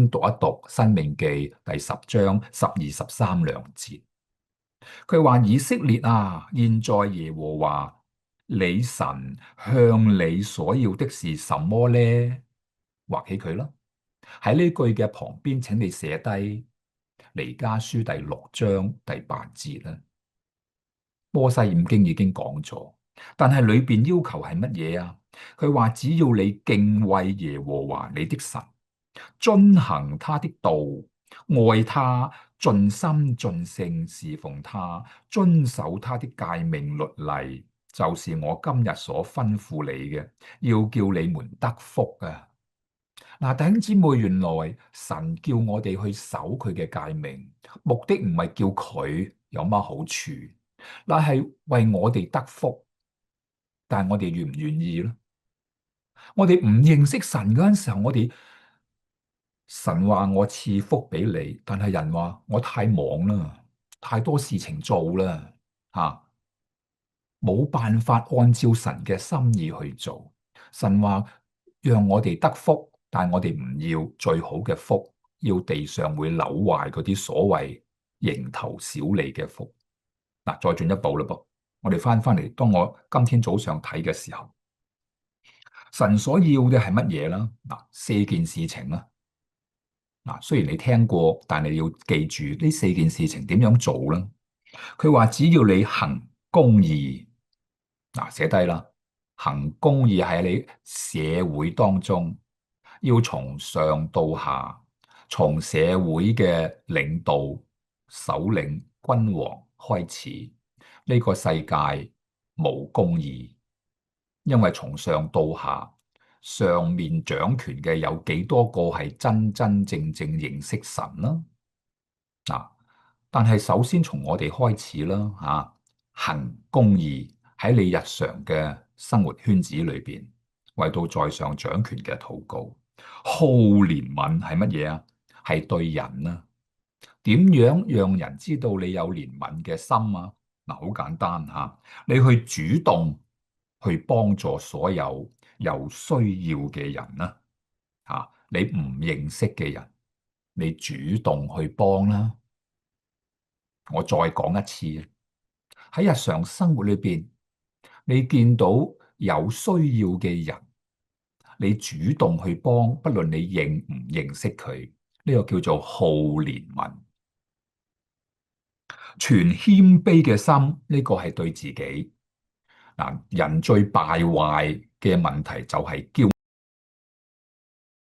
讀一讀《申命記》第10章12、13兩節。佢話：以色列啊，現在耶和華你神向你所要的是什麼呢？畫起佢啦。喺呢句嘅旁邊，請你寫低彌迦書第6章第8節啦。摩西五經已經講咗，但係裏邊要求係乜嘢啊？佢話只要你敬畏耶和華你的神，遵行他的道，愛他，盡心盡性侍奉他，遵守他的誡命律例，就是我今日所吩咐你嘅，要叫你們得福啊！嗱，弟兄姊妹，原來神叫我哋去守佢嘅誡命，目的唔係叫佢有乜好處，嗱係為我哋得福。但係我哋願唔願意咧？我哋唔認識神嗰陣時候，神話我賜福俾你，但係人話我太忙啦，太多事情做啦，冇辦法按照神嘅心意去做。神話讓我哋得福，但係我哋唔要最好嘅福，要地上會朽壞嗰啲所謂蠅頭小利嘅福。嗱，再進一步啦噃，我哋翻嚟，當我今天早上睇嘅時候，神所要嘅係乜嘢啦？嗱，四件事情啦。嗱，雖然你聽過，但你要記住呢四件事情點樣做啦。佢話只要你行公義，嗱，寫低啦。行公義係喺你社會當中，要從上到下，從社會嘅領導、首領、君王開始。呢個世界無公義，因為從上到下，上面掌權嘅有幾多個係真真正正認識神啦？嗱，但係首先從我哋開始啦，行公義喺你日常嘅生活圈子裏邊，為到在上掌權嘅禱告。好憐憫係乜嘢啊？係對人啦。點樣讓人知道你有憐憫嘅心啊？嗱，好簡單吓，你去主動去幫助所有有需要嘅人啦。你唔認識嘅人，你主動去幫啦。我再講一次，喺日常生活裏邊，你見到有需要嘅人，你主動去幫，不論你認唔認識佢，呢個叫做好憐憫。全謙卑嘅心，呢個係對自己。嗱，人最敗壞嘅問題就係驕